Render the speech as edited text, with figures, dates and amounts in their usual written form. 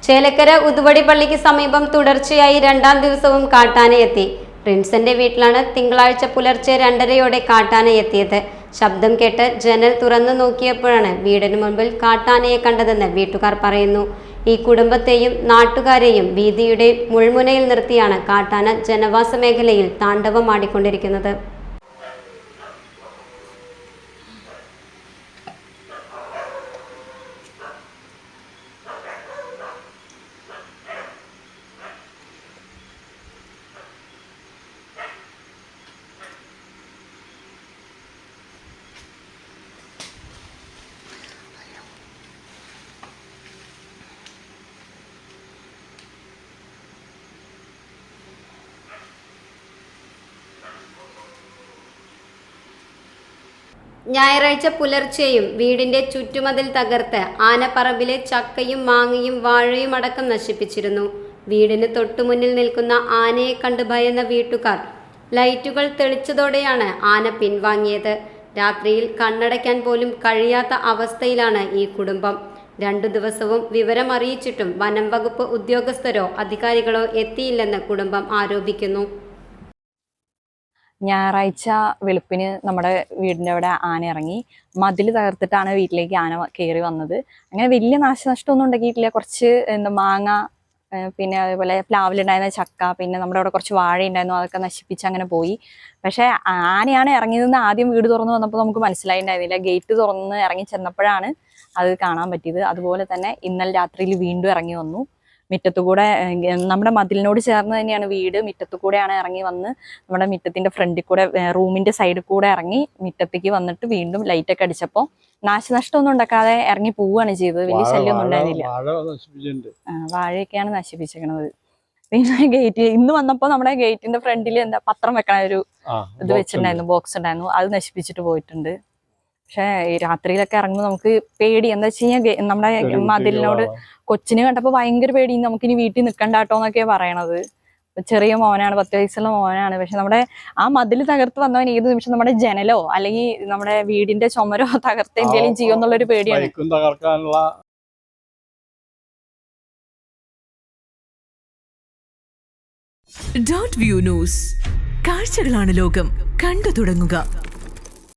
ചേലക്കര ഉതുവടി പള്ളിക്ക് സമീപം തുടർച്ചയായി രണ്ടാം ദിവസവും കാട്ടാനയെത്തി. പ്രിൻസന്റെ വീട്ടിലാണ് തിങ്കളാഴ്ച പുലർച്ചെ 2:30-ഓടെ കാട്ടാനയെത്തിയത്. ശബ്ദം കേട്ട് ജനൽ തുറന്നു നോക്കിയപ്പോഴാണ് വീടിന് മുൻപിൽ കാട്ടാനയെ കണ്ടതെന്ന് വീട്ടുകാർ പറയുന്നു. ഈ കുടുംബത്തെയും നാട്ടുകാരെയും വീതിയുടെ മുൾമുനയിൽ നിർത്തിയാണ് കാട്ടാന ജനവാസ മേഖലയിൽ താണ്ഡവമാടിക്കൊണ്ടിരിക്കുന്നത്. ഞായറാഴ്ച പുലർച്ചെയും വീടിന്റെ ചുറ്റുമതിൽ തകർത്ത് ആനപ്പറമ്പിലെ ചക്കയും മാങ്ങയും വാഴയും അടക്കം നശിപ്പിച്ചിരുന്നു. വീടിന് തൊട്ടുമുന്നിൽ നിൽക്കുന്ന ആനയെ കണ്ട് ഭയന്ന വീട്ടുകാർ ലൈറ്റുകൾ തെളിച്ചതോടെയാണ് ആന പിൻവാങ്ങിയത്. രാത്രിയിൽ കണ്ണടയ്ക്കാൻ പോലും കഴിയാത്ത അവസ്ഥയിലാണ് ഈ കുടുംബം. 2 ദിവസവും വിവരം അറിയിച്ചിട്ടും വനം വകുപ്പ് ഉദ്യോഗസ്ഥരോ അധികാരികളോ എത്തിയില്ലെന്ന് കുടുംബം ആരോപിക്കുന്നു. ഞായറാഴ്ച വെളുപ്പിന് നമ്മുടെ വീടിൻ്റെ അവിടെ ആന ഇറങ്ങി. മതിൽ തകർത്തിട്ടാണ് വീട്ടിലേക്ക് ആന കയറി വന്നത്. അങ്ങനെ വലിയ നാശനഷ്ടമൊന്നും ഉണ്ടാക്കിയിട്ടില്ല. കുറച്ച് മാങ്ങ, പിന്നെ അതേപോലെ പ്ലാവിലുണ്ടായിരുന്ന ചക്ക, പിന്നെ നമ്മുടെ അവിടെ കുറച്ച് വാഴ ഉണ്ടായിരുന്നു, അതൊക്കെ നശിപ്പിച്ച് അങ്ങനെ പോയി. പക്ഷേ ആനയാണ് ഇറങ്ങിയതെന്ന് ആദ്യം വീട് തുറന്ന് വന്നപ്പോൾ നമുക്ക് മനസ്സിലായിട്ടുണ്ടായിരുന്നില്ല. ഗേറ്റ് തുറന്ന് ഇറങ്ങി ചെന്നപ്പോഴാണ് അത് കാണാൻ പറ്റിയത്. അതുപോലെ തന്നെ ഇന്നലെ രാത്രിയിൽ വീണ്ടും ഇറങ്ങി വന്നു. മുറ്റത്തുകൂടെ, നമ്മുടെ മതിലിനോട് ചേർന്ന് തന്നെയാണ് വീട്. മുറ്റത്തുകൂടെയാണ് ഇറങ്ങി വന്ന് നമ്മുടെ മുറ്റത്തിന്റെ ഫ്രണ്ടിൽ കൂടെ, റൂമിന്റെ സൈഡിൽ കൂടെ ഇറങ്ങി മുറ്റത്തേക്ക് വന്നിട്ട് വീണ്ടും ലൈറ്റൊക്കെ അടിച്ചപ്പോൾ നാശനഷ്ടമൊന്നും ഉണ്ടാക്കാതെ ഇറങ്ങി പോവുകയാണ് ചെയ്തത്. വലിയ ശല്യമൊന്നും ഉണ്ടായിരുന്നില്ല. വാഴയൊക്കെയാണ് നശിപ്പിച്ചിരിക്കുന്നത്. പിന്നെ ഗേറ്റ് ഇന്ന് വന്നപ്പോൾ നമ്മുടെ ഗേറ്റിന്റെ ഫ്രണ്ടിൽ എന്താ പത്രം വെക്കണ ഒരു ഇത് വെച്ചിട്ടുണ്ടായിരുന്നു, ബോക്സ് ഉണ്ടായിരുന്നു, അത് നശിപ്പിച്ചിട്ട് പോയിട്ടുണ്ട്. പക്ഷെ ഈ രാത്രിയിലൊക്കെ ഇറങ്ങുമ്പോൾ നമുക്ക് പേടി. എന്താ വെച്ച് കഴിഞ്ഞാൽ നമ്മുടെ മതിലിനോട് കൊച്ചിന് കണ്ടപ്പോൾ ഭയങ്കര പേടി. നമുക്കിനി വീട്ടിൽ നിൽക്കണ്ടാട്ടോ എന്നൊക്കെയാ പറയണത്. ചെറിയ മോനാണ്, 10 വയസ്സുള്ള മോനാണ്. പക്ഷെ നമ്മുടെ ആ മതിൽ തകർത്ത് വന്നവൻ ഏത് നിമിഷം നമ്മുടെ ജനലോ അല്ലെങ്കിൽ നമ്മുടെ വീടിന്റെ ചുമരോ തകർത്ത് എന്തെങ്കിലും ചെയ്യുമെന്നുള്ളൊരു പേടിയാണ്. Dot view news. കാഴ്ചകളാണ് ലോകം. കണ്ടു തുടങ്ങുക.